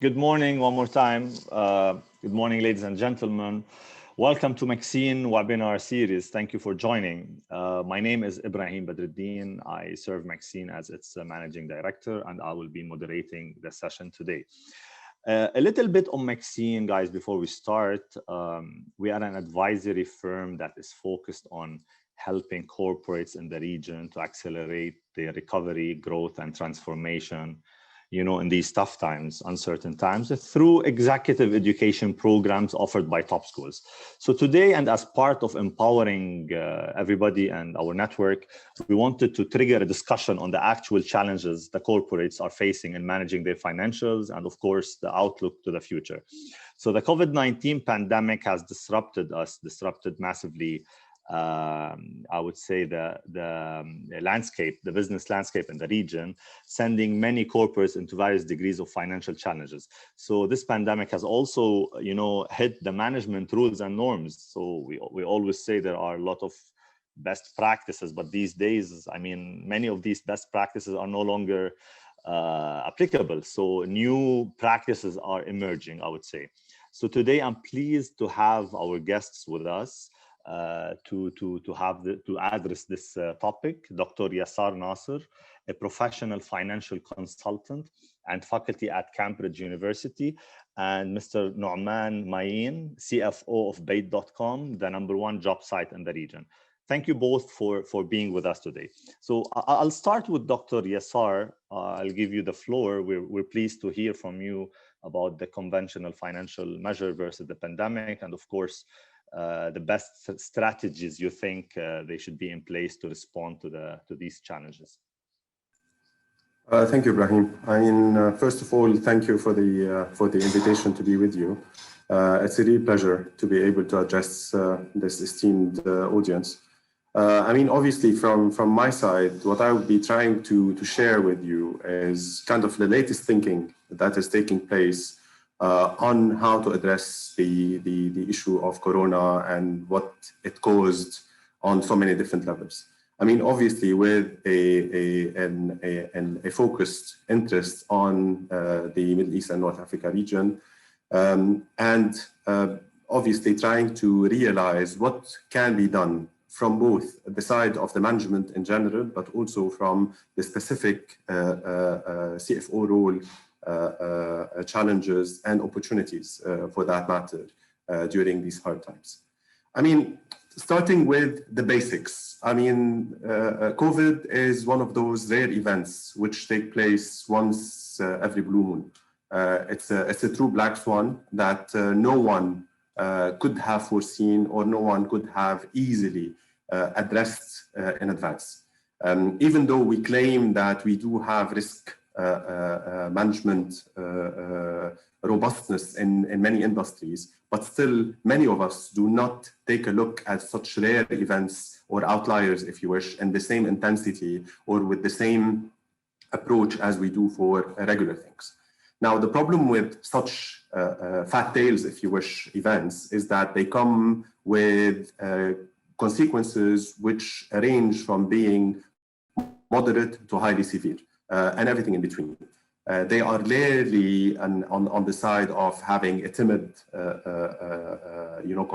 Good morning one more time. Good morning, ladies and gentlemen. Welcome to Mexeen webinar series. Thank you for joining. My name is Ibrahim Badruddin. I serve Mexeen as its managing director, and I will be moderating the session today. A little bit on Mexeen, guys, before we start. We are an advisory firm that is focused on helping corporates in the region to accelerate their recovery, growth, and transformation, in these tough times, uncertain times, through executive education programs offered by top schools. So today, and as part of empowering everybody and our network, we wanted to trigger a discussion on the actual challenges the corporates are facing in managing their financials and, of course, the outlook to the future. So the COVID-19 pandemic has disrupted massively I would say the landscape, the business landscape in the region, sending many corporates into various degrees of financial challenges. So this pandemic has also, hit the management rules and norms. So we always say there are a lot of best practices, but these days, many of these best practices are no longer applicable. So new practices are emerging, I would say. So today I'm pleased to have our guests with us. To address this topic, Dr. Yassar Nasser, a professional financial consultant and faculty at Cambridge University, and Mr. Nauman, Mian, CFO of Bait.com, the #1 job site in the region. Thank you both for being with us today. So I'll start with Dr. Yassar. I'll give you the floor. We're pleased to hear from you about the conventional financial measure versus the pandemic, and of course, the best strategies you think they should be in place to respond to these challenges. Thank you, Ibrahim. First of all, thank you for the invitation to be with you. It's a real pleasure to be able to address this esteemed audience. Obviously, from my side, what I will be trying to share with you is kind of the latest thinking that is taking place on how to address the issue of Corona and what it caused on so many different levels. Obviously, with a focused interest on the Middle East and North Africa region, and obviously trying to realize what can be done from both the side of the management in general, but also from the specific CFO role, challenges and opportunities for that matter during these hard times. Starting with the basics. COVID is one of those rare events which take place once every blue moon. It's a true black swan that no one could have foreseen or no one could have easily addressed in advance. Even though we claim that we do have risk management robustness in many industries, but still many of us do not take a look at such rare events or outliers, if you wish, in the same intensity or with the same approach as we do for regular things. Now, the problem with such fat tails, if you wish, events is that they come with consequences which range from being moderate to highly severe. And everything in between. They are rarely on the side of having a timid,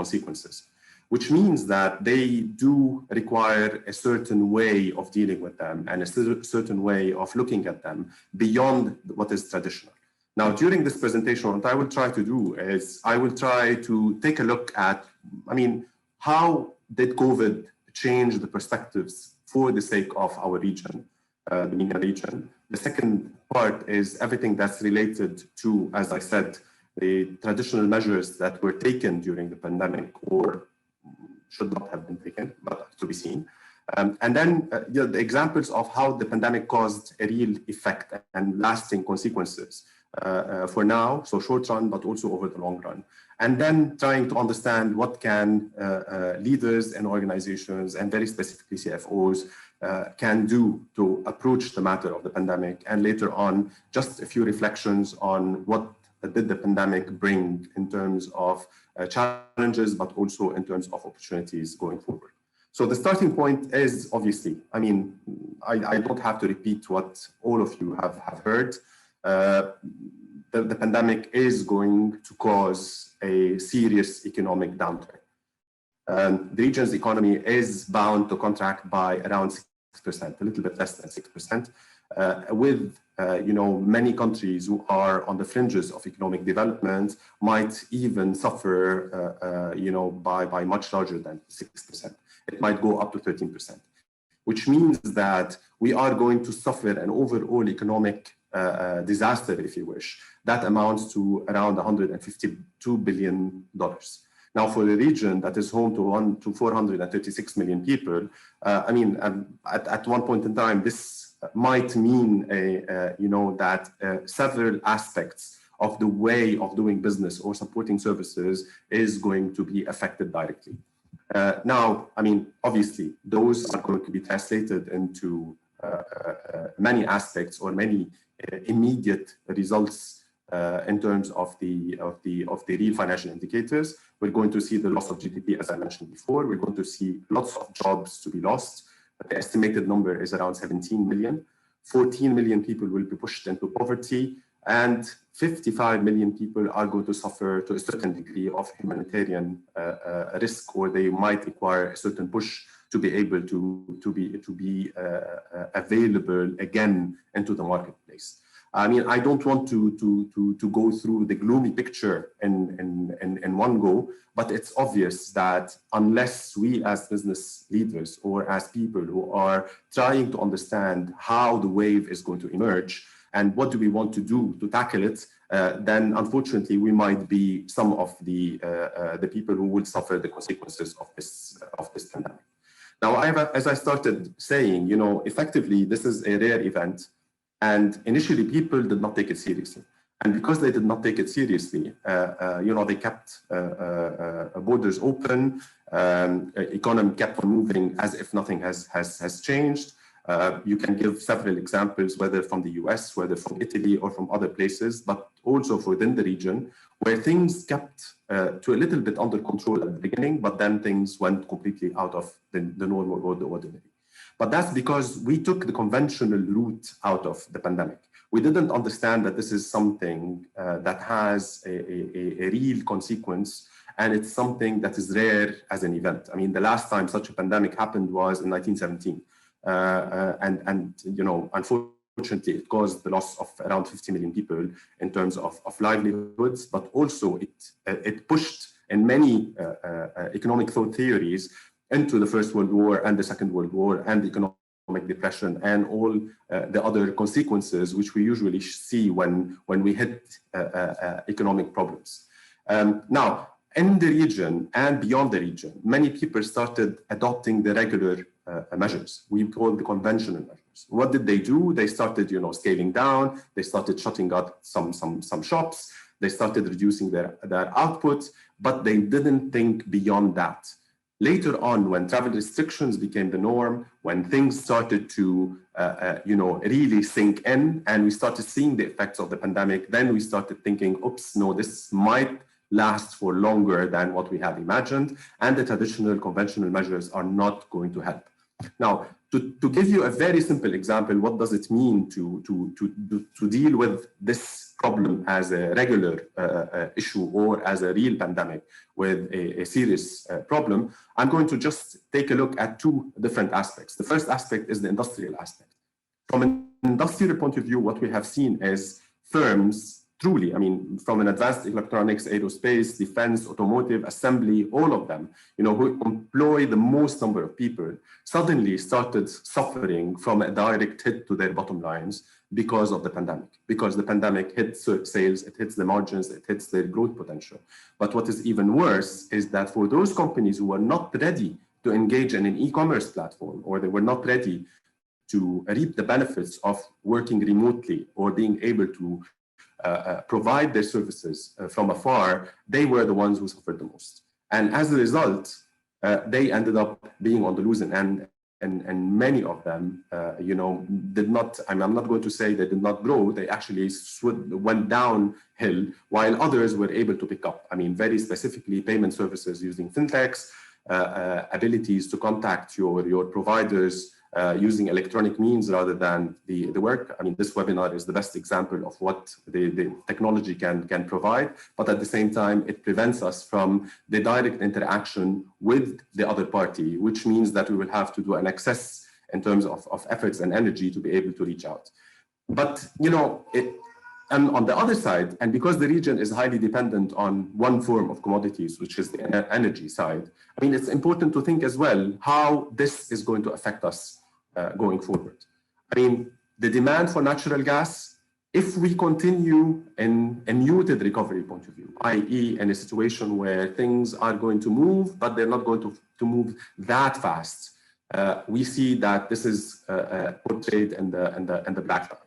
consequences, which means that they do require a certain way of dealing with them and a certain way of looking at them beyond what is traditional. Now, during this presentation, what I will try to do is I will try to take a look at, how did COVID change the perspectives for the sake of our region? The MENA region. The second part is everything that's related to, as I said, the traditional measures that were taken during the pandemic or should not have been taken, but to be seen. And then the examples of how the pandemic caused a real effect and lasting consequences for now, so short run, but also over the long run. And then trying to understand what can leaders and organizations, and very specifically CFOs, can do to approach the matter of the pandemic, and later on, just a few reflections on what did the pandemic bring in terms of challenges, but also in terms of opportunities going forward. So the starting point is obviously, I don't have to repeat what all of you have heard. the pandemic is going to cause a serious economic downturn. The region's economy is bound to contract by around 6%, a little bit less than 6%, with many countries who are on the fringes of economic development might even suffer, by much larger than 6%. It might go up to 13%, which means that we are going to suffer an overall economic disaster, if you wish, that amounts to around $152 billion. Now, for a region that is home to 436 million people, at one point in time, this might mean that several aspects of the way of doing business or supporting services is going to be affected directly. Obviously, those are going to be translated into many aspects or many immediate results in terms of the real financial indicators. We're going to see the loss of GDP, as I mentioned before. We're going to see lots of jobs to be lost. The estimated number is around 17 million. 14 million people will be pushed into poverty, and 55 million people are going to suffer to a certain degree of humanitarian risk, or they might require a certain push to be able to be available again into the marketplace. I don't want to go through the gloomy picture in one go, but it's obvious that unless we as business leaders or as people who are trying to understand how the wave is going to emerge and what do we want to do to tackle it, then unfortunately we might be some of the people who will suffer the consequences of this pandemic. Now, as I started saying, effectively this is a rare event. And initially, people did not take it seriously. And because they did not take it seriously, they kept borders open, economy kept on moving as if nothing has changed. You can give several examples, whether from the US, whether from Italy, or from other places, but also within the region, where things kept to a little bit under control at the beginning, but then things went completely out of the normal or the ordinary. But that's because we took the conventional route out of the pandemic. We didn't understand that this is something that has a real consequence, and it's something that is rare as an event. The last time such a pandemic happened was in 1917. Unfortunately, it caused the loss of around 50 million people in terms of livelihoods, but also it pushed in many economic thought theories into the First World War and the Second World War and the economic depression and all the other consequences which we usually see when we hit economic problems. Now, in the region and beyond the region, many people started adopting the regular measures. We call the conventional measures. What did they do? They started, scaling down. They started shutting out some shops. They started reducing their output, but they didn't think beyond that. Later on, when travel restrictions became the norm, when things started to, really sink in, and we started seeing the effects of the pandemic, then we started thinking, oops, no, this might last for longer than what we had imagined, and the traditional conventional measures are not going to help. Now, to give you a very simple example, what does it mean to deal with this problem as a regular issue or as a real pandemic with a serious problem? I'm going to just take a look at two different aspects. The first aspect is the industrial aspect. From an industrial point of view, what we have seen is firms truly, from an advanced electronics, aerospace, defense, automotive, assembly, all of them, who employ the most number of people, suddenly started suffering from a direct hit to their bottom lines because of the pandemic. Because the pandemic hits sales, it hits the margins, it hits their growth potential. But what is even worse is that for those companies who were not ready to engage in an e-commerce platform, or they were not ready to reap the benefits of working remotely or being able to provide their services from afar, they were the ones who suffered the most. And as a result, they ended up being on the losing end, and many of them, did not, I'm not going to say they did not grow, they actually went downhill, while others were able to pick up. Very specifically, payment services using fintechs, abilities to contact your providers using electronic means rather than the work. I mean, this webinar is the best example of what the technology can provide, but at the same time, it prevents us from the direct interaction with the other party, which means that we will have to do an excess in terms of efforts and energy to be able to reach out. But, and on the other side, and because the region is highly dependent on one form of commodities, which is the energy side, I mean, it's important to think as well how this is going to affect us going forward. I mean, the demand for natural gas, if we continue in a muted recovery point of view, i.e. in a situation where things are going to move, but they're not going to move that fast, we see that this is portrayed in the black line.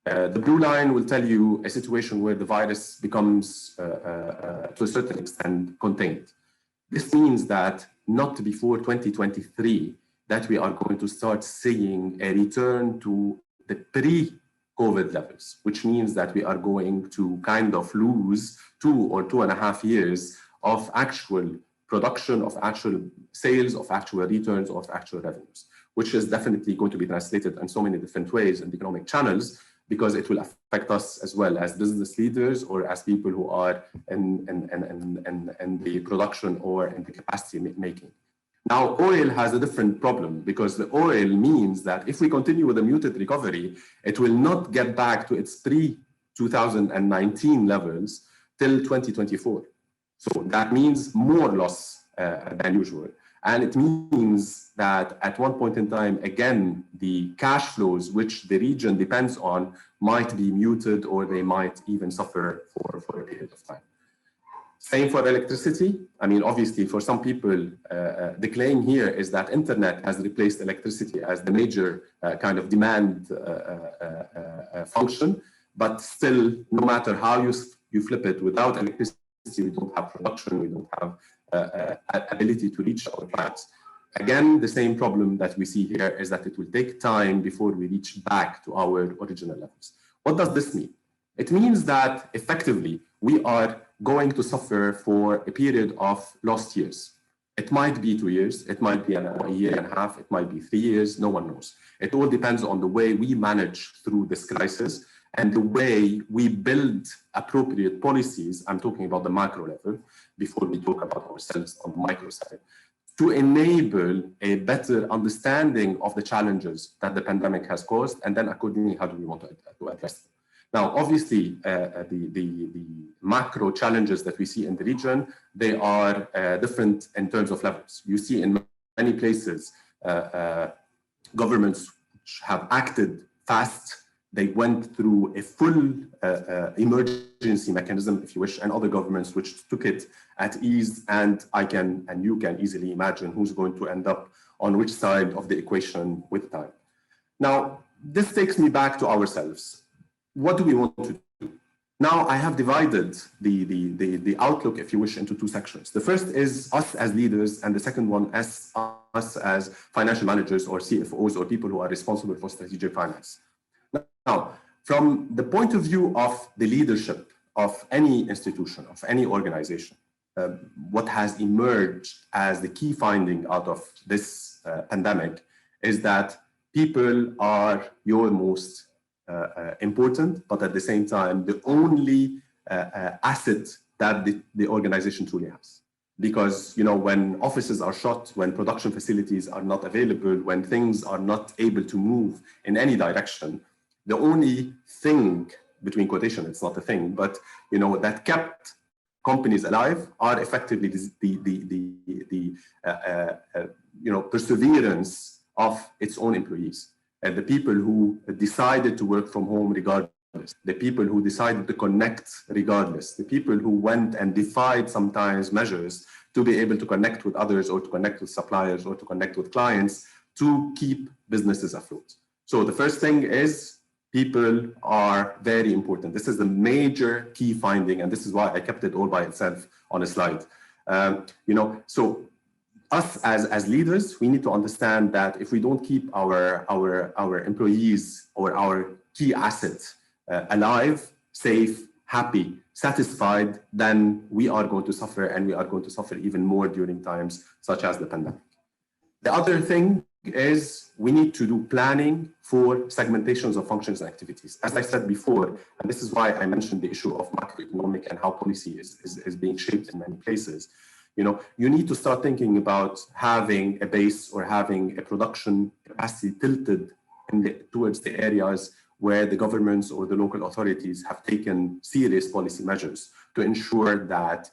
The blue line will tell you a situation where the virus becomes, to a certain extent, contained. This means that not before 2023 that we are going to start seeing a return to the pre-COVID levels, which means that we are going to kind of lose 2 or 2.5 years of actual production, of actual sales, of actual returns, of actual revenues, which is definitely going to be translated in so many different ways in the economic channels, because it will affect us as well as business leaders or as people who are in the production or in the capacity making. Now, oil has a different problem, because the oil means that if we continue with a muted recovery, it will not get back to its pre-2019 levels till 2024. So that means more loss than usual. And it means that at one point in time, again, the cash flows which the region depends on might be muted, or they might even suffer for a period of time. Same for electricity. I mean, obviously, for some people, the claim here is that internet has replaced electricity as the major kind of demand function. But still, no matter how you flip it, without electricity, we don't have production, we don't have ability to reach our clients. Again, the same problem that we see here is that it will take time before we reach back to our original levels. What does this mean? It means that effectively we are going to suffer for a period of lost years. It might be 2 years, it might be a year and a half, it might be 3 years, no one knows. It all depends on the way we manage through this crisis and the way we build appropriate policies. I'm talking about the macro level before we talk about ourselves on the micro side, to enable a better understanding of the challenges that the pandemic has caused, and then accordingly, how do we want to address them? Now, obviously, the macro challenges that we see in the region, they are different in terms of levels. You see in many places, governments have acted fast. They went through a full emergency mechanism, if you wish, and other governments which took it at ease. And you can easily imagine who's going to end up on which side of the equation with time. Now, this takes me back to ourselves. What do we want to do? Now, I have divided the outlook, if you wish, into 2 sections. The first is us as leaders, and the second one as us as financial managers or CFOs or people who are responsible for strategic finance. Now, from the point of view of the leadership of any institution, of any organization, what has emerged as the key finding out of this pandemic is that people are your most important, but at the same time, the only asset that the organization truly has. Because, when offices are shut, when production facilities are not available, when things are not able to move in any direction, the only thing, between quotation, it's not a thing, but that kept companies alive are effectively the perseverance of its own employees, and the people who decided to work from home regardless, the people who decided to connect regardless, the people who went and defied sometimes measures to be able to connect with others or to connect with suppliers or to connect with clients to keep businesses afloat. So the first thing is, people are very important. This is the major key finding, and this is why I kept it all by itself on a slide. So us as leaders, we need to understand that if we don't keep our employees or our key assets alive, safe, happy, satisfied, then we are going to suffer, and we are going to suffer even more during times such as the pandemic. The other thing is we need to do planning for segmentations of functions and activities. As I said before, and this is why I mentioned the issue of macroeconomic and how policy is being shaped in many places. You need to start thinking about having a base or having a production capacity tilted towards the areas where the governments or the local authorities have taken serious policy measures to ensure that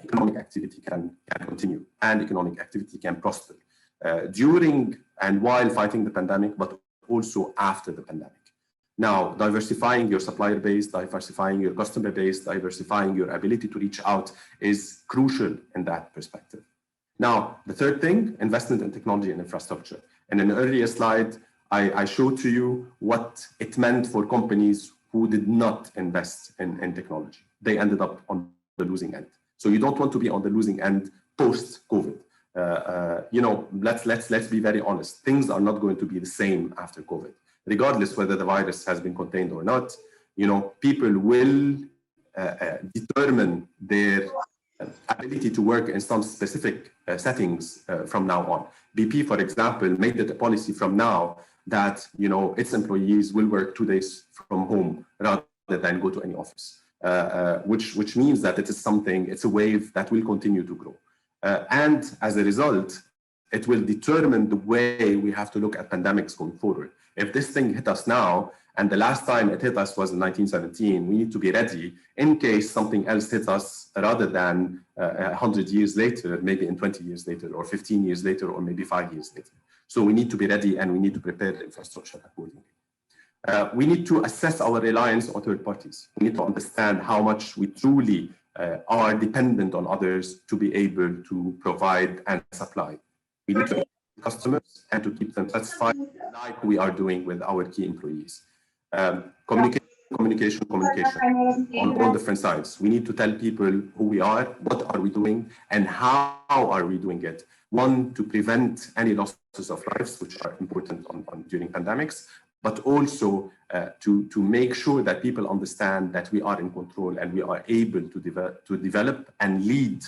economic activity can continue and economic activity can prosper during and while fighting the pandemic, but also after the pandemic. Now, diversifying your supplier base, diversifying your customer base, diversifying your ability to reach out is crucial in that perspective. Now, the third thing, investment in technology and infrastructure. In an earlier slide, I showed to you what it meant for companies who did not invest in technology. They ended up on the losing end. So you don't want to be on the losing end post-COVID. Let's be very honest. Things are not going to be the same after COVID. Regardless whether the virus has been contained or not, people will determine their ability to work in some specific settings from now on. BP, for example, made it a policy from now that its employees will work 2 days from home rather than go to any office, which means that it's a wave that will continue to grow. And as a result, it will determine the way we have to look at pandemics going forward. If this thing hit us now, and the last time it hit us was in 1917, we need to be ready in case something else hits us rather than 100 years later, maybe in 20 years later, or 15 years later, or maybe 5 years later. So we need to be ready and we need to prepare the infrastructure accordingly. We need to assess our reliance on third parties. We need to understand how much we truly are dependent on others to be able to provide and supply. We need to customers and to keep them satisfied like we are doing with our key employees. Communication on all different sides. We need to tell people who we are, what are we doing, and how are we doing it. One, to prevent any losses of lives, which are important during pandemics, but also to make sure that people understand that we are in control and we are able to develop and lead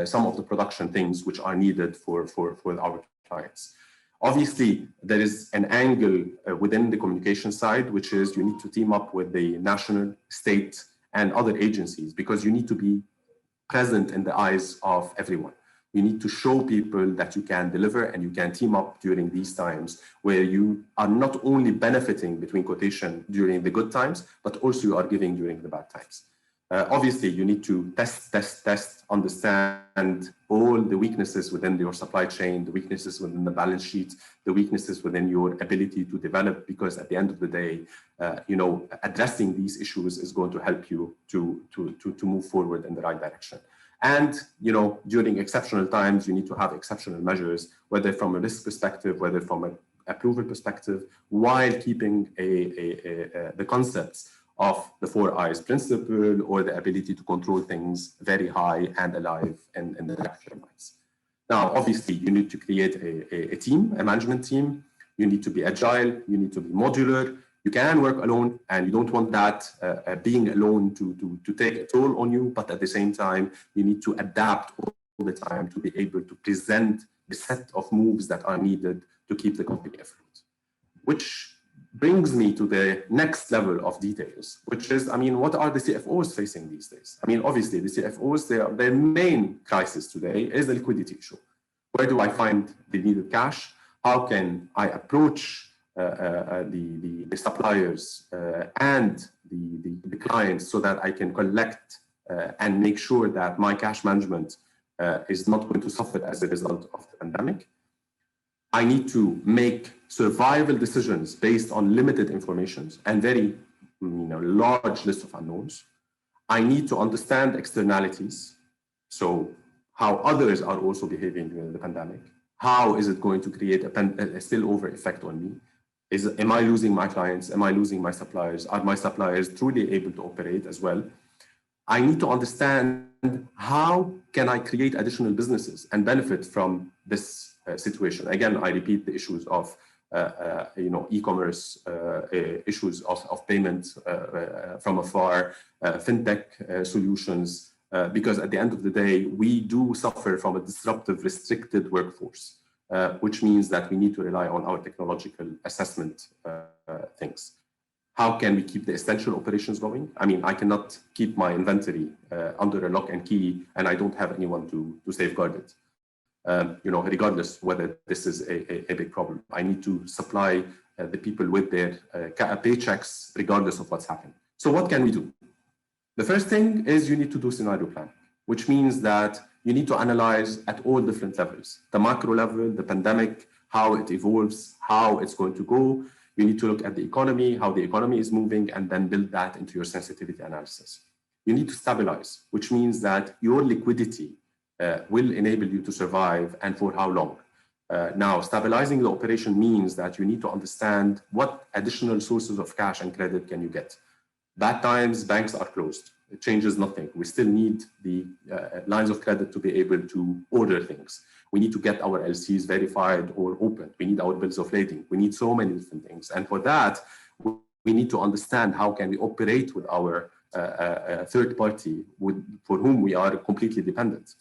some of the production things which are needed for our clients. Obviously, there is an angle within the communication side, which is you need to team up with the national, state, and other agencies because you need to be present in the eyes of everyone. You need to show people that you can deliver and you can team up during these times where you are not only benefiting between quotation during the good times, but also you are giving during the bad times. Obviously, you need to test, understand all the weaknesses within your supply chain, the weaknesses within the balance sheet, the weaknesses within your ability to develop, because at the end of the day, addressing these issues is going to help you to move forward in the right direction. And, during exceptional times, you need to have exceptional measures, whether from a risk perspective, whether from an approval perspective, while keeping the concepts of the 4 I's principle or the ability to control things very high and alive in the actual minds. Now, obviously, you need to create a team, a management team. You need to be agile. You need to be modular. You can work alone, and you don't want that being alone to take a toll on you. But at the same time, you need to adapt all the time to be able to present the set of moves that are needed to keep the company afloat. Which brings me to the next level of details, which is, what are the CFOs facing these days? Obviously, the CFOs, their main crisis today is the liquidity issue. Where do I find the needed cash? How can I approach the suppliers and the clients so that I can collect and make sure that my cash management is not going to suffer as a result of the pandemic? I need to make survival decisions based on limited information and very large list of unknowns. I need to understand externalities. So how others are also behaving during the pandemic. How is it going to create a spillover effect on me? Am I losing my clients? Am I losing my suppliers? Are my suppliers truly able to operate as well? I need to understand how can I create additional businesses and benefit from this situation. Again, I repeat the issues of e-commerce, issues of payments from afar, fintech solutions, because at the end of the day, we do suffer from a disruptive, restricted workforce. which means that we need to rely on our technological assessment things. How can we keep the essential operations going? I mean, I cannot keep my inventory under a lock and key, and I don't have anyone to safeguard it. Regardless whether this is a big problem. I need to supply the people with their paychecks regardless of what's happened. So what can we do? The first thing is you need to do scenario planning, which means that you need to analyze at all different levels, the macro level, the pandemic, how it evolves, how it's going to go. You need to look at the economy, how the economy is moving, and then build that into your sensitivity analysis. You need to stabilize, which means that your liquidity will enable you to survive, and for how long. Now, stabilizing the operation means that you need to understand what additional sources of cash and credit can you get. Bad times, banks are closed. It changes nothing. We still need the lines of credit to be able to order things. We need to get our LCs verified or open. We need our bills of lading. We need so many different things. And for that, we need to understand how can we operate with our third party for whom we are completely dependent.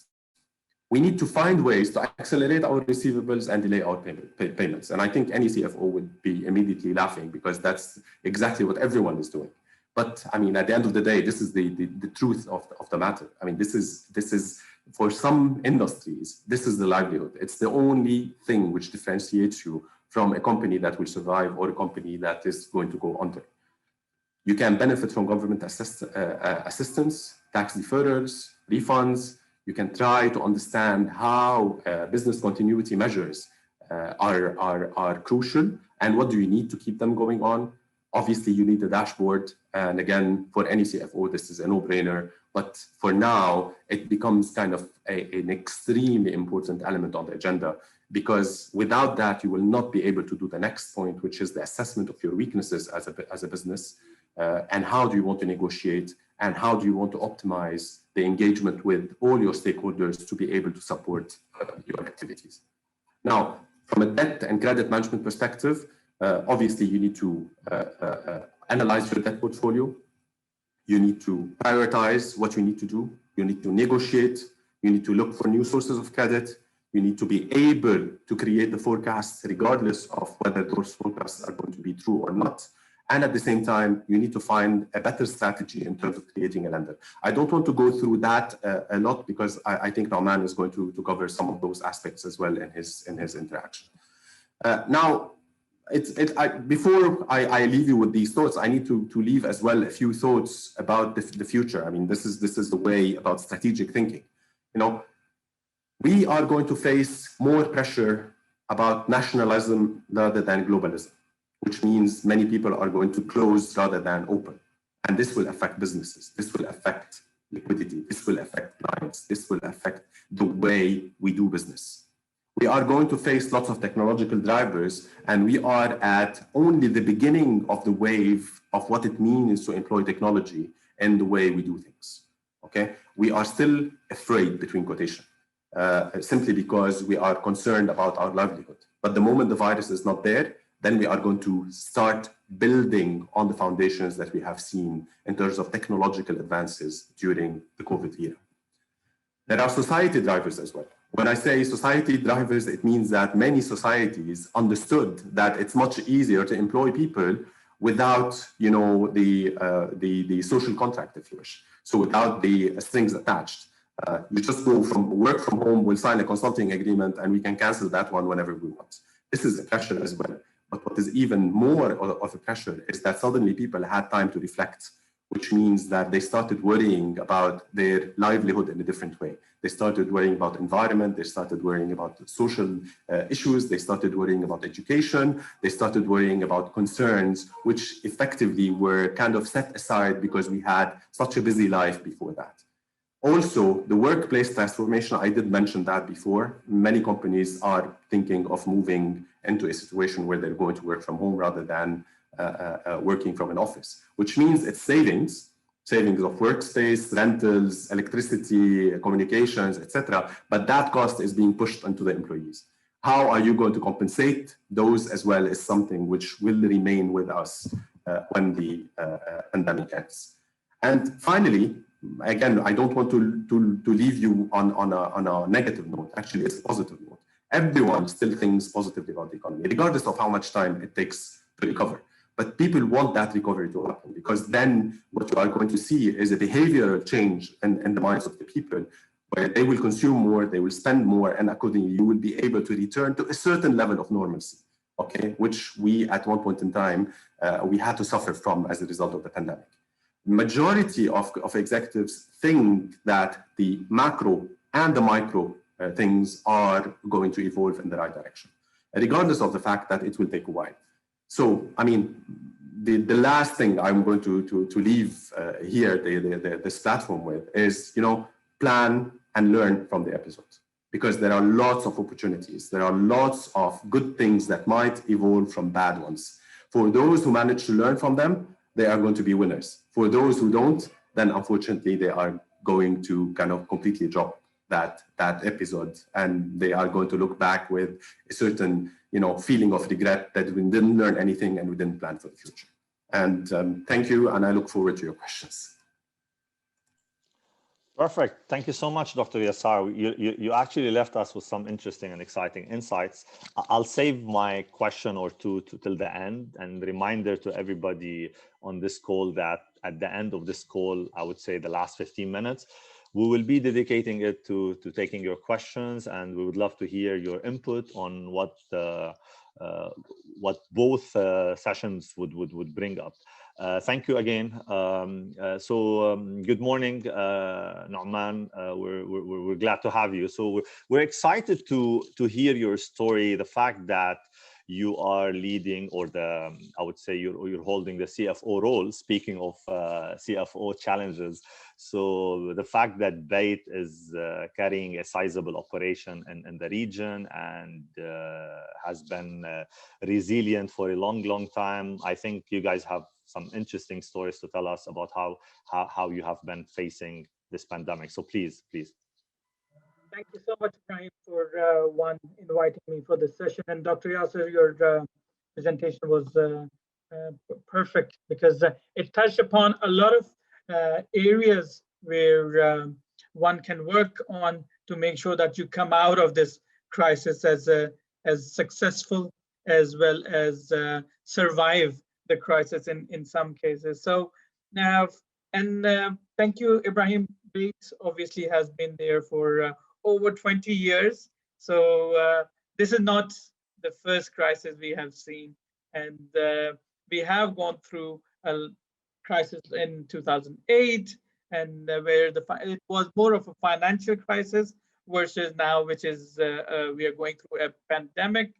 We need to find ways to accelerate our receivables and delay our payments. And I think any CFO would be immediately laughing because that's exactly what everyone is doing. But I mean, at the end of the day, this is the truth of the matter. I mean, this is for some industries, this is the livelihood. It's the only thing which differentiates you from a company that will survive or a company that is going to go under. You can benefit from government assistance, tax deferrals, refunds. You can try to understand how business continuity measures are crucial and what do you need to keep them going on. Obviously, you need a dashboard. And again, for any CFO, this is a no-brainer. But for now, it becomes kind of an extremely important element on the agenda, because without that, you will not be able to do the next point, which is the assessment of your weaknesses as a business. And how do you want to negotiate? And how do you want to optimize the engagement with all your stakeholders to be able to support your activities? Now, from a debt and credit management perspective, obviously, you need to analyze your debt portfolio. You need to prioritize what you need to do. You need to negotiate. You need to look for new sources of credit. You need to be able to create the forecasts regardless of whether those forecasts are going to be true or not. And at the same time, you need to find a better strategy in terms of creating a lender. I don't want to go through that a lot because I think Nauman is going to cover some of those aspects as well in his interaction. Now, before I leave you with these thoughts, I need to leave as well a few thoughts about the future. I mean, this is the way about strategic thinking. You know, we are going to face more pressure about nationalism rather than globalism, which means many people are going to close rather than open. And this will affect businesses. This will affect liquidity. This will affect clients. This will affect the way we do business. We are going to face lots of technological drivers, and we are at only the beginning of the wave of what it means to employ technology in the way we do things, okay? We are still afraid, between quotation, simply because we are concerned about our livelihood. But the moment the virus is not there, then we are going to start building on the foundations that we have seen in terms of technological advances during the COVID era. There are society drivers as well. When I say society drivers, it means that many societies understood that it's much easier to employ people without, you know, the social contract, if you wish. So without the strings attached. You just go from work from home, we'll sign a consulting agreement, and we can cancel that one whenever we want. This is a pressure as well. But what is even more of a pressure is that suddenly people had time to reflect, which means that they started worrying about their livelihood in a different way. They started worrying about environment, they started worrying about social issues, they started worrying about education, they started worrying about concerns, which effectively were kind of set aside because we had such a busy life before that. Also, the workplace transformation, I did mention that before. Many companies are thinking of moving into a situation where they're going to work from home rather than working from an office, which means it's savings of workspace, rentals, electricity, communications, etc. But that cost is being pushed onto the employees. How are you going to compensate those as well is something which will remain with us when the pandemic ends. And finally, again, I don't want to leave you on a negative note. Actually, it's a positive note. everyone still thinks positively about the economy, regardless of how much time it takes to recover. But people want that recovery to happen, because then what you are going to see is a behavioral change in the minds of the people, where they will consume more, they will spend more, and accordingly, you will be able to return to a certain level of normalcy, okay, which we, at one point in time, we had to suffer from as a result of the pandemic. Majority of executives think that the macro and the micro things are going to evolve in the right direction, regardless of the fact that it will take a while. So, I mean, the last thing I'm going to leave here, this platform with is, plan and learn from the episodes, because there are lots of opportunities. There are lots of good things that might evolve from bad ones. For those who manage to learn from them, they are going to be winners. For those who don't, then unfortunately, they are going to kind of completely drop that episode, and they are going to look back with a certain feeling of regret that we didn't learn anything and we didn't plan for the future. And thank you, and I look forward to your questions. Perfect. Thank you so much, Dr. Yassar. You actually left us with some interesting and exciting insights. I'll save my question or two till the end, and reminder to everybody on this call that at the end of this call, I would say the last 15 minutes, we will be dedicating it to taking your questions, and we would love to hear your input on what both sessions would bring up. Thank you again. Good morning, Nauman. We're glad to have you. So we're excited to hear your story. The fact that you are leading, or I would say you're holding the CFO role. Speaking of CFO challenges, so the fact that Bayt is carrying a sizable operation in the region and has been resilient for a long time. I think you guys have some interesting stories to tell us about how you have been facing this pandemic. So please. Thank you so much, Ibrahim, for inviting me for this session. And Dr. Yassar, your presentation was perfect, because it touched upon a lot of areas where one can work on to make sure that you come out of this crisis as successful, as well as survive the crisis in some cases. So now, and thank you, Ibrahim. Bayt obviously has been there for over 20 years. So this is not the first crisis we have seen. And we have gone through a crisis in 2008, and where it was more of a financial crisis, versus now, which is we are going through a pandemic,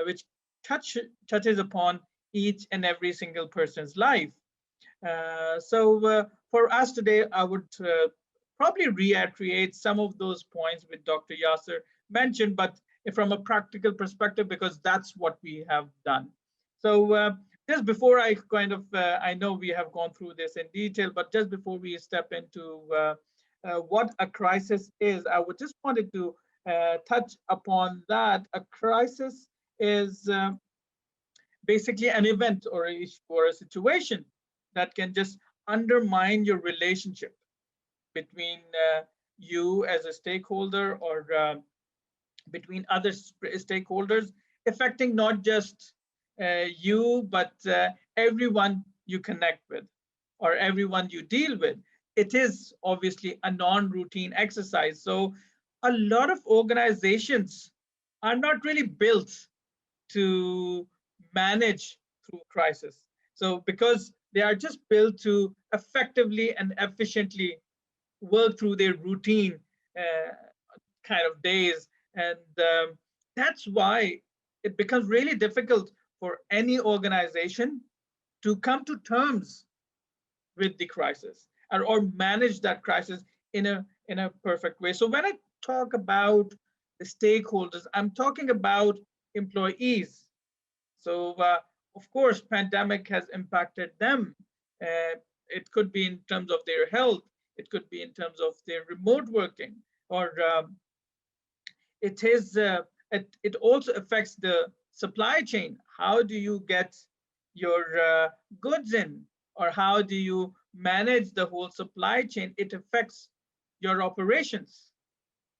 which touches upon each and every single person's life. So for us today, I would probably reiterate some of those points which Dr. Yassar mentioned, but from a practical perspective, because that's what we have done. So just before I I know we have gone through this in detail, but just before we step into what a crisis is, I would just wanted to touch upon that. A crisis is basically an event or a situation that can just undermine your relationship between you as a stakeholder, or between other stakeholders, affecting not just you, but everyone you connect with or everyone you deal with. It is obviously a non-routine exercise. So a lot of organizations are not really built to manage through crisis. So because they are just built to effectively and efficiently work through their routine kind of days. And that's why it becomes really difficult for any organization to come to terms with the crisis, or manage that crisis in a perfect way. So when I talk about the stakeholders, I'm talking about employees. So of course, pandemic has impacted them. It could be in terms of their health. It could be in terms of their remote working, or it also affects the supply chain. How do you get your goods in, or how do you manage the whole supply chain? It affects your operations,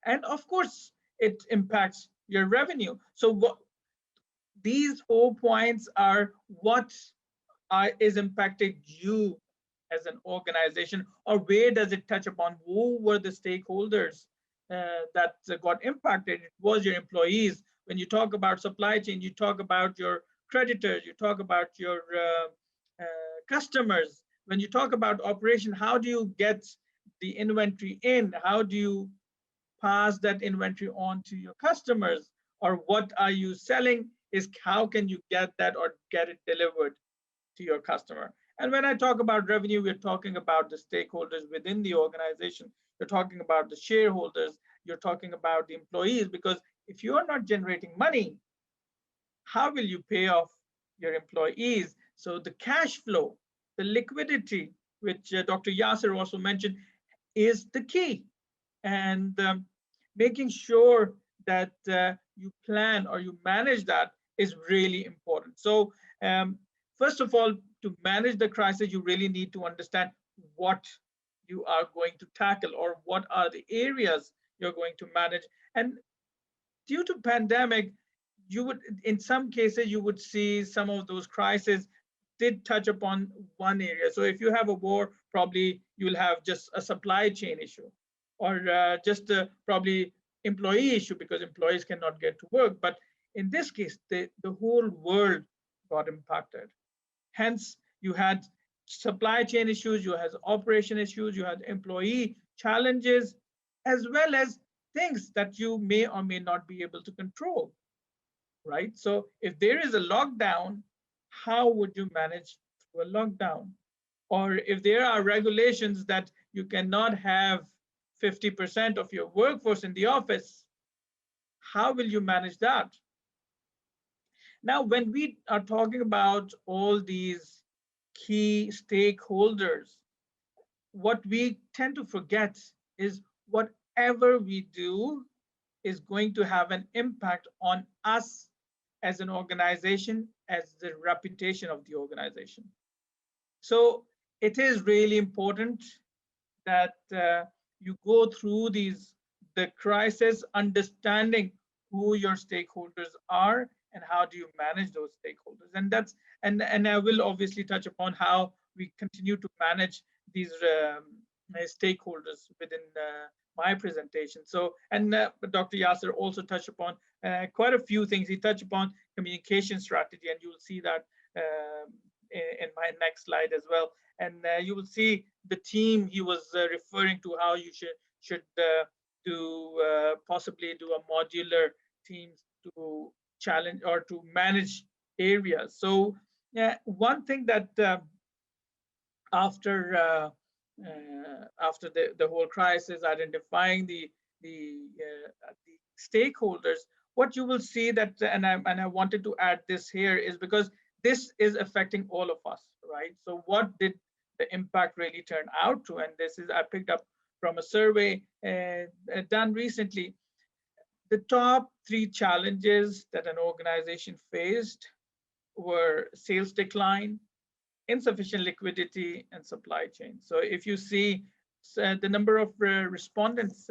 and of course, it impacts your revenue. So what these 4 points are what is impacted you as an organization, or where does it touch upon? Who were the stakeholders that got impacted? It was your employees. When you talk about supply chain, you talk about your creditors, you talk about your customers. When you talk about operation, how do you get the inventory in? How do you pass that inventory on to your customers? Or what are you selling is how can you get that or get it delivered to your customer? And when I talk about revenue, we're talking about the stakeholders within the organization. You're talking about the shareholders. You're talking about the employees, because if you are not generating money, how will you pay off your employees? So the cash flow, the liquidity, which Dr. Yassar also mentioned, is the key. And making sure that you plan or you manage that is really important. So first of all, to manage the crisis, you really need to understand what you are going to tackle or what are the areas you're going to manage. And due to pandemic, you would, in some cases, you would see some of those crises did touch upon one area. So if you have a war, probably you'll have just a supply chain issue, or just probably employee issue because employees cannot get to work. But in this case, the whole world got impacted. Hence, you had supply chain issues, you had operation issues, you had employee challenges, as well as things that you may or may not be able to control, right? So if there is a lockdown, how would you manage through a lockdown? Or if there are regulations that you cannot have 50% of your workforce in the office, how will you manage that? Now, when we are talking about all these key stakeholders, what we tend to forget is whatever we do is going to have an impact on us as an organization, as the reputation of the organization. So it is really important that you go through the crisis, understanding who your stakeholders are and how do you manage those stakeholders. And that's and I will obviously touch upon how we continue to manage these stakeholders within my presentation. So, and Dr. Yassar also touched upon quite a few things. He touched upon communication strategy, and you will see that in my next slide as well. And you will see the team he was referring to, how you should possibly do a modular teams to challenge or to manage areas. So one thing that after the whole crisis, identifying the stakeholders, what you will see that, and I wanted to add this here, is because this is affecting all of us, right? So what did the impact really turn out to? And this is, I picked up from a survey done recently. The top 3 challenges that an organization faced were sales decline, insufficient liquidity, and supply chain. So if you see the number of respondents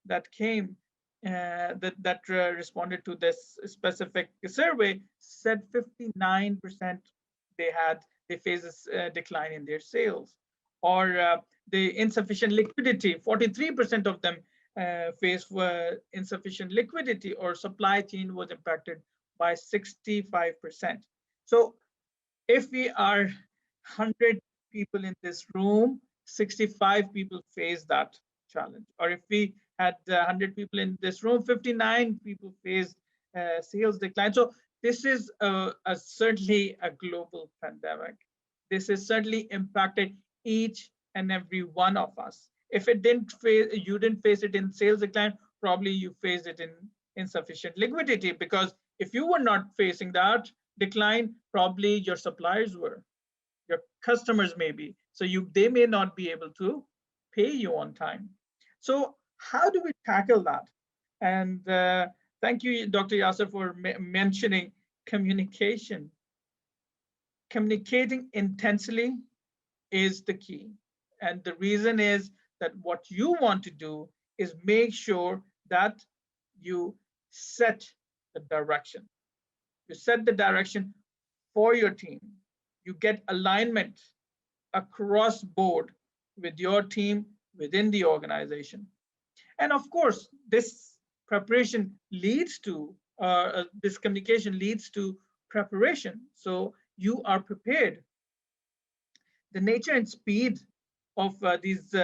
that came, that responded to this specific survey, said 59% they face a decline in their sales, or the insufficient liquidity. 43% of them faced insufficient liquidity, or supply chain was impacted by 65%. So if we are 100 people in this room, 65 people face that challenge. Or if we had 100 people in this room, 59 people faced sales decline. So this is certainly a global pandemic. This has certainly impacted each and every one of us. If it you didn't face it in sales decline, probably you faced it in insufficient liquidity, because if you were not facing that decline, probably your suppliers were, your customers maybe. So they may not be able to pay you on time. So how do we tackle that? And thank you, Dr. Yassar, for mentioning communication. Communicating intensely is the key. And the reason is that what you want to do is make sure that you set the direction. You set the direction for your team. You get alignment across board with your team within the organization. And of course, this preparation leads to, this communication leads to preparation. So you are prepared. The nature and speed of these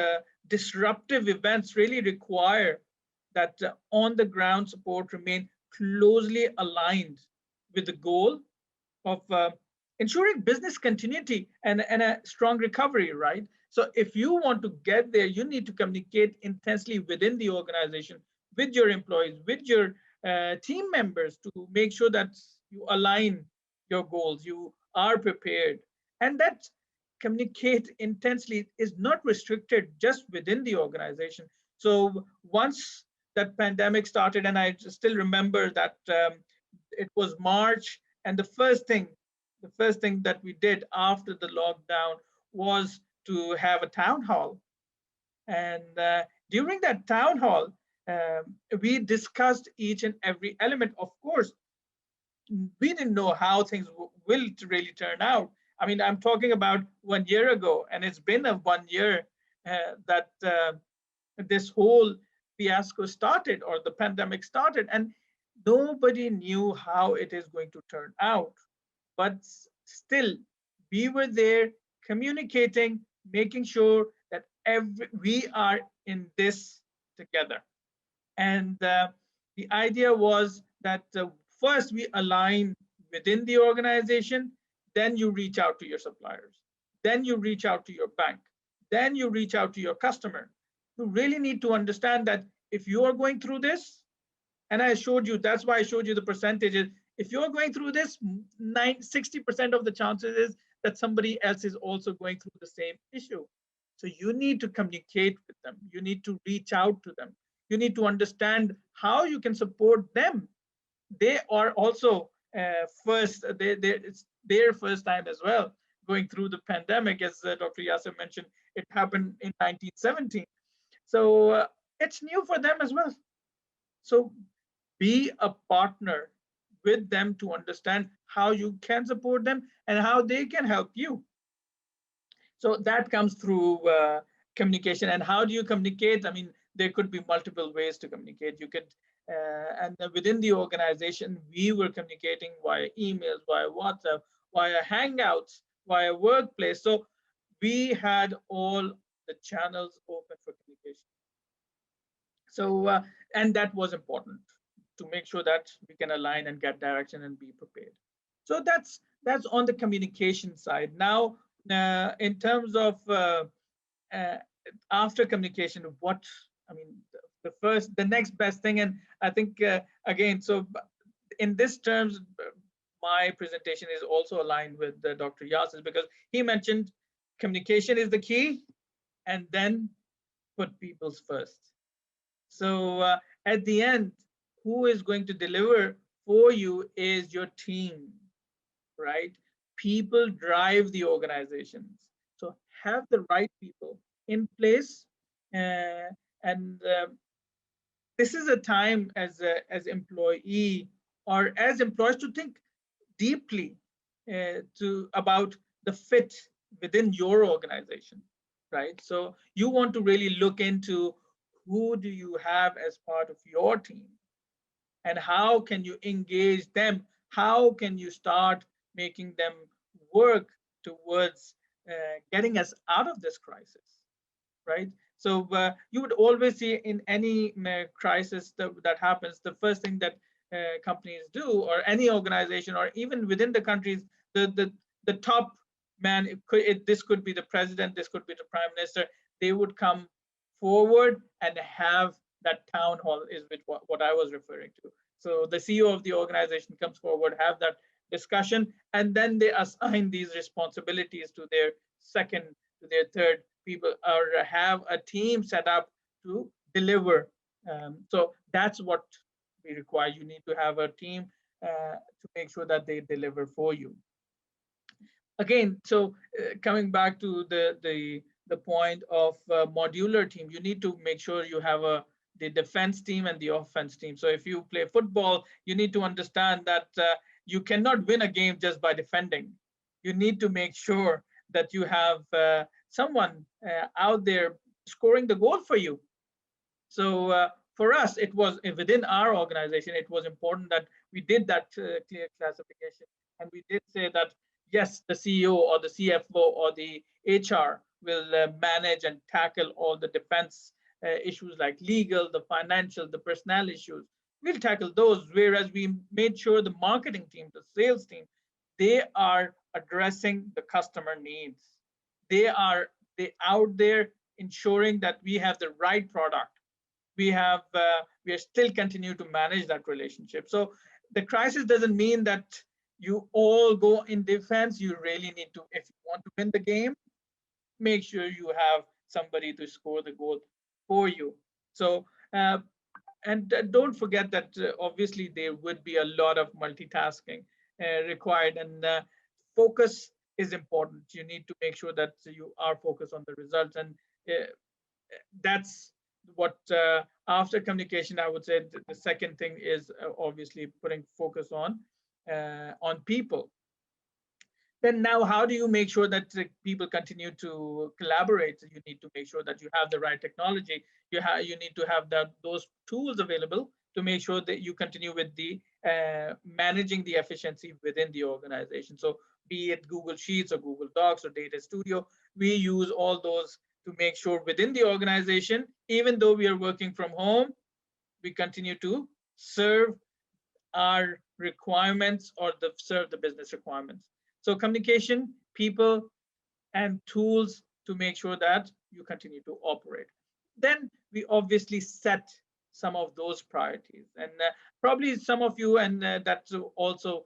disruptive events really require that on the ground support remain closely aligned with the goal of ensuring business continuity and a strong recovery, right? So if you want to get there, you need to communicate intensely within the organization, with your employees, with your team members to make sure that you align your goals, you are prepared. And that communicate intensely is not restricted just within the organization. So once that pandemic started, and I still remember that it was March, and the first thing that we did after the lockdown was to have a town hall. And during that town hall, we discussed each and every element. Of course, we didn't know how things will really turn out. I mean, I'm talking about 1 year ago, and it's been a 1 year that this whole fiasco started, or the pandemic started, and nobody knew how it is going to turn out. But still, we were there communicating, making sure that we are in this together. And the idea was that first we align within the organization, then you reach out to your suppliers, then you reach out to your bank, then you reach out to your customer. You really need to understand that if you are going through this, and I showed you, that's why I showed you the percentages. If you're going through this, 60% of the chances is that somebody else is also going through the same issue. So you need to communicate with them. You need to reach out to them. You need to understand how you can support them. They are also it's their first time as well going through the pandemic. As Dr. Yassar mentioned, it happened in 1917. So it's new for them as well. So be a partner with them to understand how you can support them and how they can help you. So that comes through communication. And how do you communicate? I mean, there could be multiple ways to communicate. You could, and within the organization, we were communicating via emails, via WhatsApp, via Hangouts, via workplace. So we had all the channels open for communication. So, and that was important to make sure that we can align and get direction and be prepared. So that's on the communication side. Now, in terms of after communication, what I mean, the next best thing, and I think again, so in this terms, my presentation is also aligned with Dr. Yassar, because he mentioned communication is the key, and then put people's first. So at the end, who is going to deliver for you is your team, right? People drive the organizations. So have the right people in place. And this is a time as employee or as employees to think deeply about the fit within your organization, right? So you want to really look into who do you have as part of your team, and how can you engage them? How can you start making them work towards getting us out of this crisis, right? So you would always see in any crisis that happens, the first thing that companies do, or any organization, or even within the countries, the top man, this could be the president, this could be the prime minister, they would come forward and have that town hall, is with what I was referring to. So the CEO of the organization comes forward, have that discussion, and then they assign these responsibilities to their second, to their third people, or have a team set up to deliver. So that's what we require. You need to have a team to make sure that they deliver for you. Again, so coming back to the point of modular team, you need to make sure you have the defense team and the offense team. So if you play football, you need to understand that you cannot win a game just by defending. You need to make sure that you have someone out there scoring the goal for you. So for us, it was within our organization, it was important that we did that clear classification. And we did say that, yes, the CEO or the CFO or the HR will manage and tackle all the defense issues like legal, the financial, the personnel issues. We'll tackle those, whereas we made sure the marketing team, the sales team, they are addressing the customer needs. They out there ensuring that we have the right product. We are still continue to manage that relationship. So the crisis doesn't mean that you all go in defense. You really need to, if you want to win the game, make sure you have somebody to score the goal for you. So and don't forget that obviously there would be a lot of multitasking required, and focus is important. You need to make sure that you are focused on the results, and that's what after communication, I would say the second thing is obviously putting focus on people. Then now, how do you make sure that people continue to collaborate? You need to make sure that you have the right technology. You need to have those tools available to make sure that you continue with the managing the efficiency within the organization. So be it Google Sheets or Google Docs or Data Studio, we use all those to make sure within the organization, even though we are working from home, we continue to serve our requirements or serve the business requirements. So communication, people, and tools to make sure that you continue to operate. Then we obviously set some of those priorities. And probably some of you, and that's also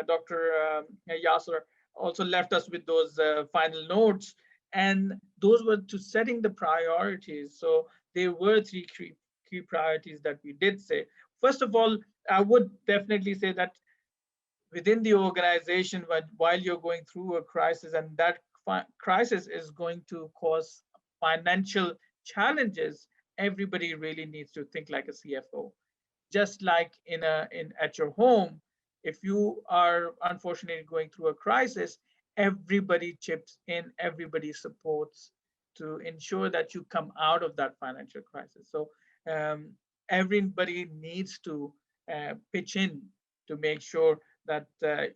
Dr. Yassar also left us with those final notes. And those were to setting the priorities. So there were three key priorities that we did say. First of all, I would definitely say that within the organization, while you're going through a crisis, and that crisis is going to cause financial challenges, everybody really needs to think like a CFO. Just like at your home, if you are unfortunately going through a crisis, everybody chips in, everybody supports to ensure that you come out of that financial crisis. So everybody needs to pitch in to make sure that the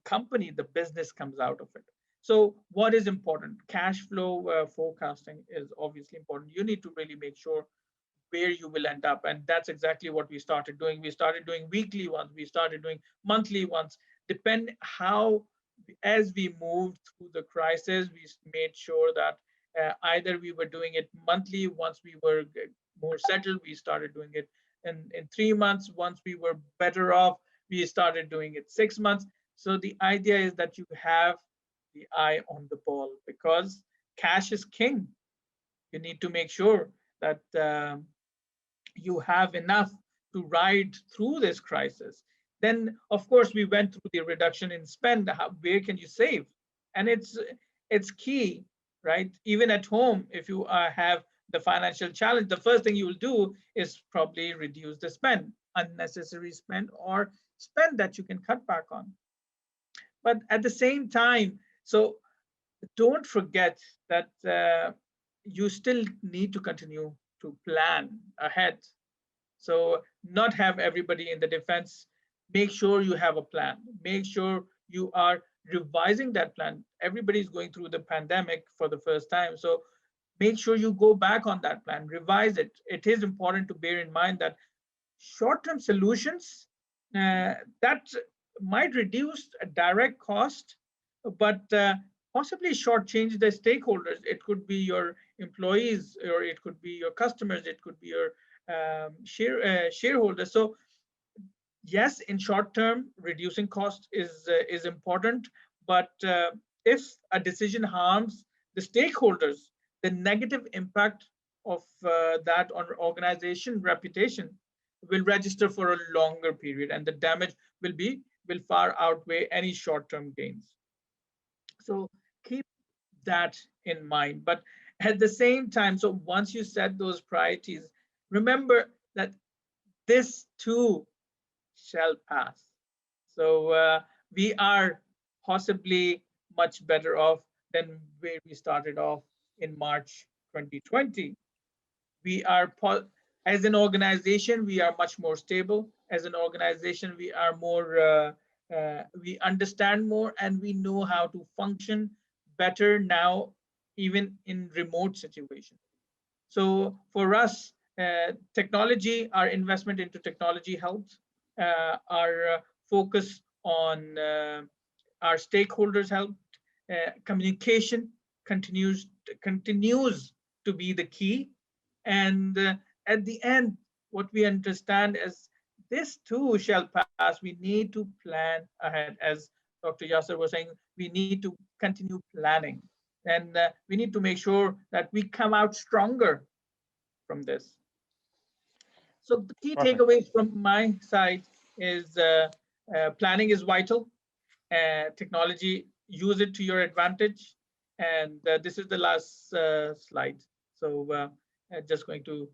company, the business comes out of it. So what is important? Cash flow forecasting is obviously important. You need to really make sure where you will end up. And that's exactly what we started doing. We started doing weekly ones. We started doing monthly ones. Depend how, as we moved through the crisis, we made sure that either we were doing it monthly. Once we were more settled, we started doing it in 3 months. Once we were better off, we started doing it 6 months. So the idea is that you have the eye on the ball, because cash is king. You need to make sure that you have enough to ride through this crisis. Then, of course, we went through the reduction in spend. Where can you save? And it's key, right? Even at home, if you have the financial challenge, the first thing you will do is probably reduce the spend, unnecessary spend, or spend that you can cut back on. But at the same time, so don't forget that you still need to continue to plan ahead. So not have everybody in the defense. Make sure you have a plan. Make sure you are revising that plan. Everybody's going through the pandemic for the first time. So make sure you go back on that plan, revise it. It is important to bear in mind that short-term solutions that might reduce a direct cost, but possibly shortchange the stakeholders. It could be your employees, or it could be your customers, it could be your shareholders. So yes, in short term, reducing cost is important, but if a decision harms the stakeholders, the negative impact of that on organization reputation will register for a longer period, and the damage will far outweigh any short-term gains. So keep that in mind. But at the same time, so once you set those priorities, remember that this too shall pass. So we are possibly much better off than where we started off in March 2020. We are, as an organization, we are much more stable. As an organization, we are more, we understand more, and we know how to function better now, even in remote situations. So for us, technology, our investment into technology helps. Our focus on our stakeholders helped. Communication continues to be the key. And at the end, what we understand is this too shall pass. We need to plan ahead. As Dr. Yassar was saying, we need to continue planning. And we need to make sure that we come out stronger from this. So the key takeaways from my side is planning is vital. Technology, use it to your advantage. And this is the last slide. So just going to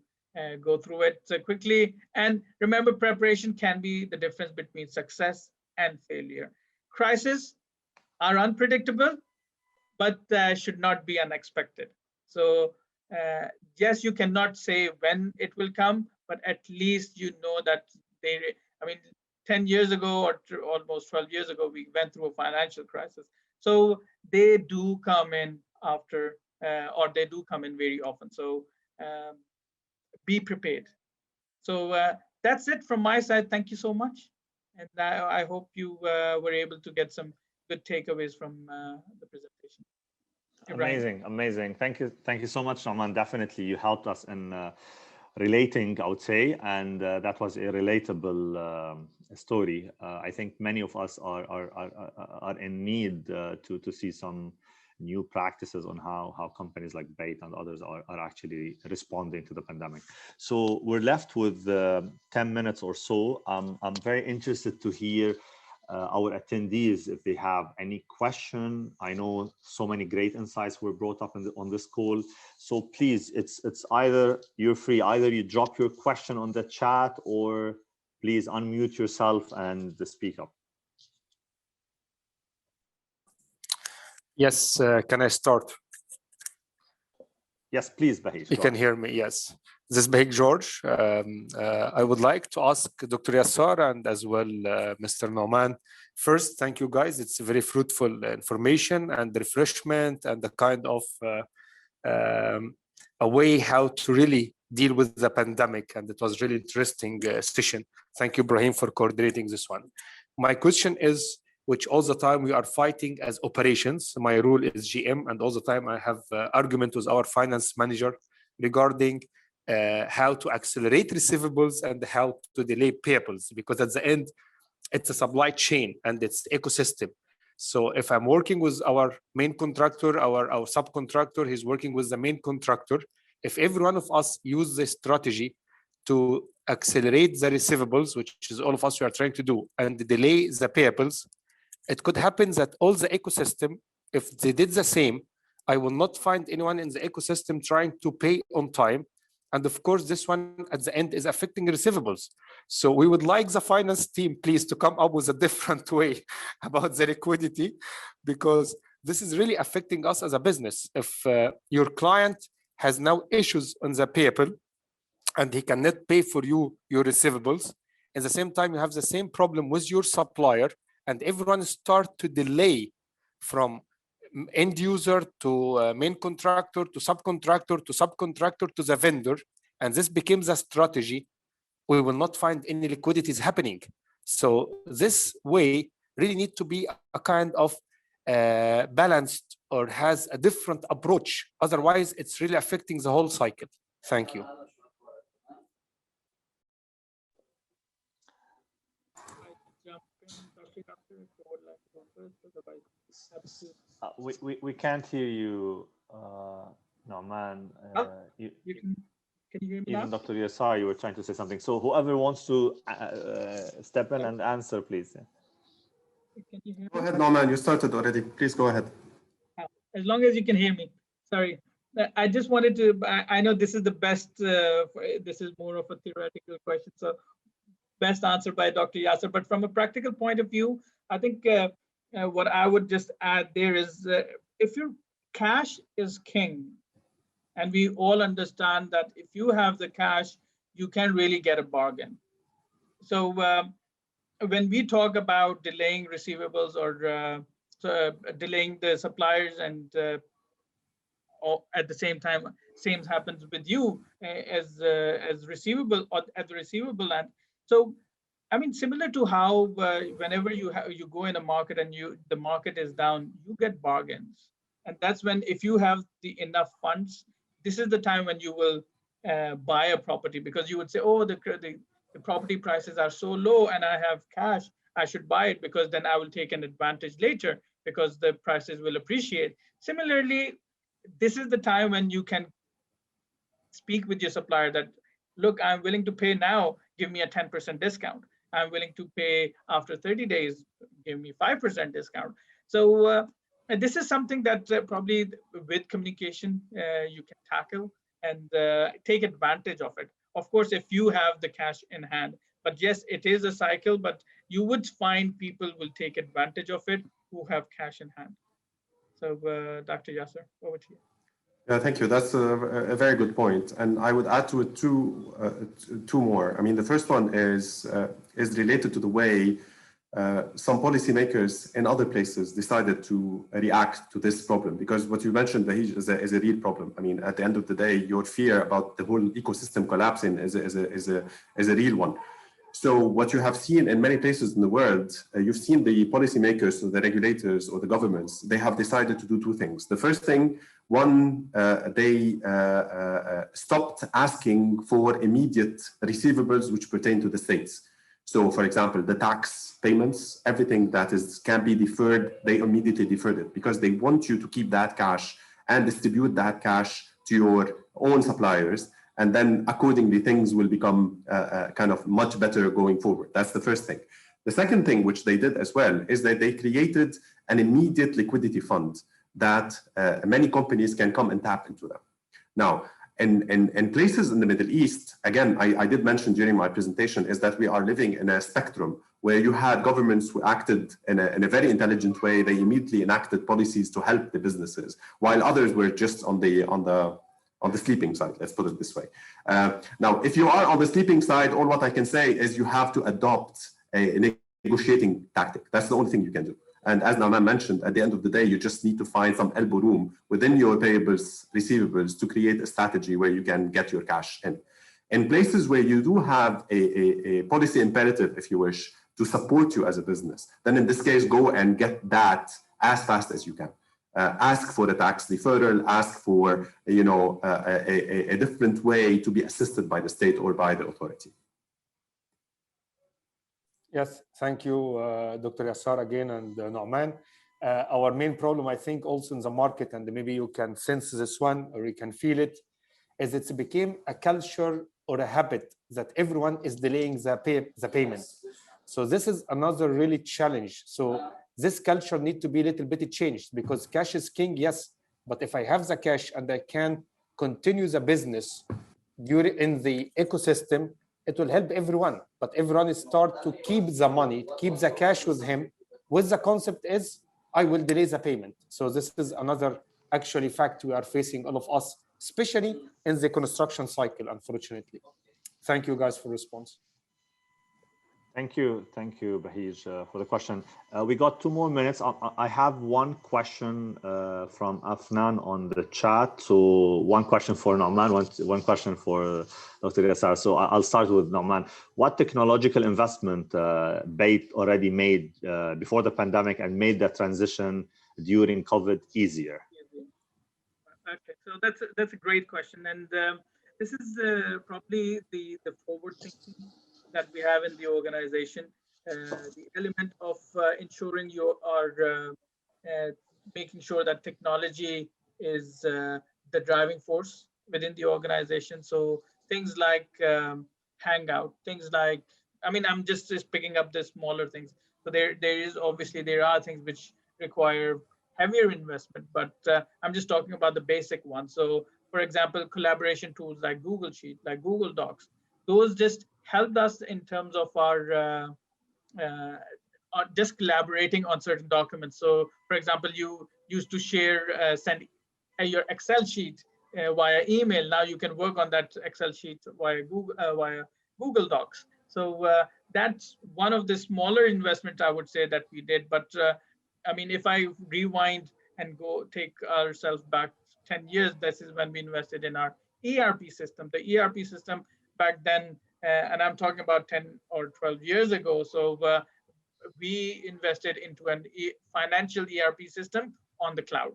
go through it quickly. And remember, preparation can be the difference between success and failure. Crises are unpredictable, but should not be unexpected. So yes, you cannot say when it will come, but at least you know that I mean, 10 years ago or almost 12 years ago, we went through a financial crisis. So they do come in after, or they do come in very often. So be prepared. So that's it from my side. Thank you so much. And I hope you were able to get some good takeaways from the presentation. Amazing. Thank you so much, Nauman. Definitely, you helped us in relating, I would say, and that was a relatable story. I think many of us are in need to see some new practices on how companies like Bait and others are actually responding to the pandemic. So we're left with 10 minutes or so. I'm very interested to hear our attendees if they have any question. I know so many great insights were brought up on this call. So please, it's either you're free, either you drop your question on the chat, or please unmute yourself and speak up. Yes, can I start? Yes, please, Bahij. You can hear me, yes. This is Bahij George. I would like to ask Dr. Yassar and as well Mr. Nauman. First, thank you guys. It's very fruitful information and refreshment and the kind of a way how to really deal with the pandemic. And it was really interesting session. Thank you, Ibrahim, for coordinating this one. My question is, which all the time we are fighting as operations. My role is GM, and all the time I have argument with our finance manager regarding how to accelerate receivables and how to delay payables, because at the end, it's a supply chain and it's ecosystem. So if I'm working with our main contractor, our subcontractor, he's working with the main contractor. If every one of us use this strategy to accelerate the receivables, which is all of us we are trying to do, and delay the payables, it could happen that all the ecosystem, if they did the same, I will not find anyone in the ecosystem trying to pay on time. And of course, this one at the end is affecting receivables. So we would like the finance team, please, to come up with a different way about the liquidity, because this is really affecting us as a business. If your client has now issues on the payable and he cannot pay for you your receivables, at the same time, you have the same problem with your supplier, and everyone start to delay from end user to main contractor to subcontractor to the vendor, and this becomes a strategy. We will not find any liquidities happening. So this way really need to be a kind of balanced or has a different approach. Otherwise, it's really affecting the whole cycle. Thank you. We can't hear you, Nauman. Can you hear me even now? Dr. Yassar, you were trying to say something. So whoever wants to step in and answer, please. Can you hear me? Go ahead, Nauman. You started already. Please go ahead. As long as you can hear me. Sorry. I just wanted to, I know this is the best, this is more of a theoretical question, so best answered by Dr. Yassar, but from a practical point of view, I think what I would just add there is if your cash is king, and we all understand that if you have the cash, you can really get a bargain. So when we talk about delaying receivables or delaying the suppliers and at the same time, same happens with you as receivable or at the receivable end. So, I mean, similar to how whenever you go in a market and the market is down, you get bargains, and that's when if you have the enough funds, this is the time when you will buy a property because you would say, oh, the property prices are so low, and I have cash, I should buy it because then I will take an advantage later because the prices will appreciate. Similarly, this is the time when you can speak with your supplier that, look, I'm willing to pay now, give me a 10% discount. I'm willing to pay after 30 days, give me 5% discount. So this is something that probably with communication you can tackle and take advantage of it. Of course, if you have the cash in hand, but yes, it is a cycle, but you would find people will take advantage of it who have cash in hand. So Dr. Yassar, over to you. Yeah, thank you. That's a very good point, and I would add to it two more. I mean, the first one is related to the way some policymakers in other places decided to react to this problem, because what you mentioned, Bahij, is a real problem. I mean, at the end of the day, your fear about the whole ecosystem collapsing is a real one. So what you have seen in many places in the world, you've seen the policymakers or the regulators or the governments, they have decided to do two things. The first thing, they stopped asking for immediate receivables which pertain to the states. So for example, the tax payments, everything that can be deferred, they immediately deferred it because they want you to keep that cash and distribute that cash to your own suppliers. And then accordingly, things will become kind of much better going forward. That's the first thing. The second thing, which they did as well, is that they created an immediate liquidity fund that many companies can come and tap into them. Now, in places in the Middle East, again, I did mention during my presentation, is that we are living in a spectrum where you had governments who acted in a very intelligent way. They immediately enacted policies to help the businesses, while others were just on the sleeping side, let's put it this way. Now, if you are on the sleeping side, all what I can say is you have to adopt a negotiating tactic. That's the only thing you can do. And as Nauman mentioned, at the end of the day, you just need to find some elbow room within your payables, receivables to create a strategy where you can get your cash in. In places where you do have a policy imperative, if you wish, to support you as a business, then in this case, go and get that as fast as you can. Ask for a tax deferral, ask for a different way to be assisted by the state or by the authority. Yes, thank you, Dr. Yassar again and Nauman. Our main problem, I think, also in the market, and maybe you can sense this one or you can feel it, is it became a culture or a habit that everyone is delaying the payment. So this is another really challenge. So this culture needs to be a little bit changed because cash is king, yes, but if I have the cash and I can continue the business in the ecosystem, it will help everyone, but everyone is start to keep the money, keep the cash with him. With the concept is, I will delay the payment. So this is another actually fact we are facing, all of us, especially in the construction cycle, unfortunately. Thank you guys for response. Thank you, Bahij, for the question. We got 2 more minutes. I have one question from Afnan on the chat. So one question for Nauman, one question for Dr. Yassar. So I'll start with Nauman. What technological investment Bayt already made before the pandemic and made the transition during COVID easier? Okay, so that's a great question, and this is probably the forward thinking that we have in the organization, the element of ensuring you are making sure that technology is the driving force within the organization. So things like Hangout, things like, I mean, I'm just picking up the smaller things. So there are things which require heavier investment, but I'm just talking about the basic one. So for example, collaboration tools like Google Sheet, like Google Docs, those just helped us in terms of our just collaborating on certain documents. So for example, you used to share, send your Excel sheet via email. Now you can work on that Excel sheet via Google Docs. So that's one of the smaller investments I would say that we did. But I mean, if I rewind and go take ourselves back 10 years, this is when we invested in our ERP system. The ERP system back then, and I'm talking about 10 or 12 years ago. So we invested into an financial ERP system on the cloud.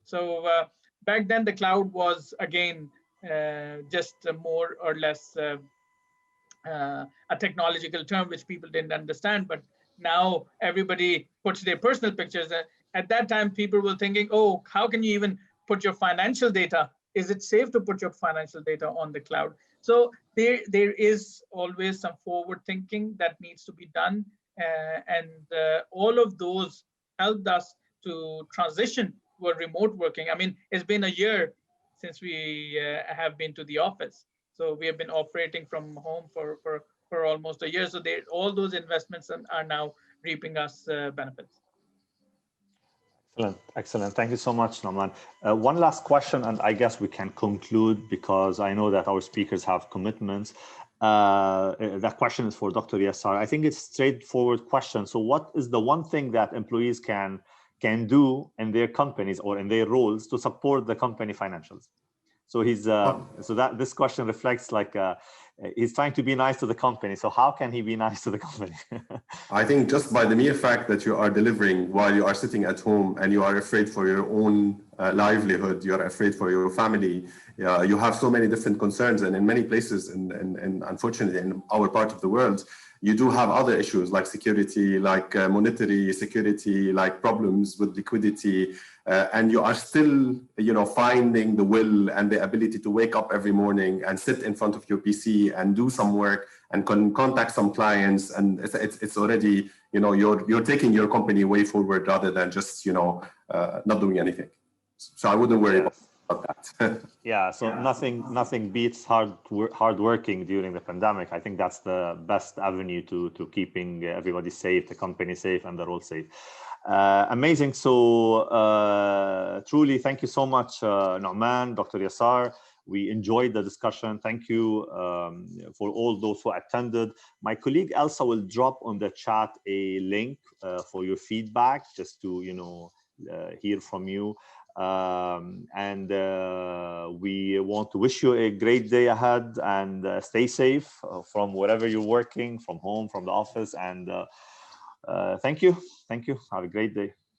So back then the cloud was again just more or less a technological term which people didn't understand, but now everybody puts their personal pictures. At that time, people were thinking, oh, how can you even put your financial data? Is it safe to put your financial data on the cloud? So there is always some forward thinking that needs to be done. And all of those helped us to transition to a remote working. I mean, it's been a year since we have been to the office. So we have been operating from home for almost a year. So all those investments are now reaping us benefits. Excellent, excellent. Thank you so much, Nauman. One last question, and I guess we can conclude because I know that our speakers have commitments. That question is for Dr. Yassar. I think it's a straightforward question. So what is the one thing that employees can do in their companies or in their roles to support the company financials? So this question reflects like he's trying to be nice to the company. So how can he be nice to the company? I think just by the mere fact that you are delivering while you are sitting at home and you are afraid for your own livelihood, you are afraid for your family, you have so many different concerns. And in many places, and unfortunately in our part of the world, you do have other issues like security, like monetary security, like problems with liquidity, and you are still, finding the will and the ability to wake up every morning and sit in front of your PC and do some work and contact some clients. And it's already, you're taking your company way forward rather than just, not doing anything. So I wouldn't worry about that. Yeah, so nothing beats hard working during the pandemic. I think that's the best avenue to keeping everybody safe, the company safe, and the role safe. Amazing. So truly, thank you so much, Nauman, Dr. Yassar. We enjoyed the discussion. Thank you for all those who attended. My colleague Elsa will drop on the chat a link for your feedback, just to hear from you. And we want to wish you a great day ahead, and stay safe from wherever you're working, from home, from the office. And thank you. Have a great day.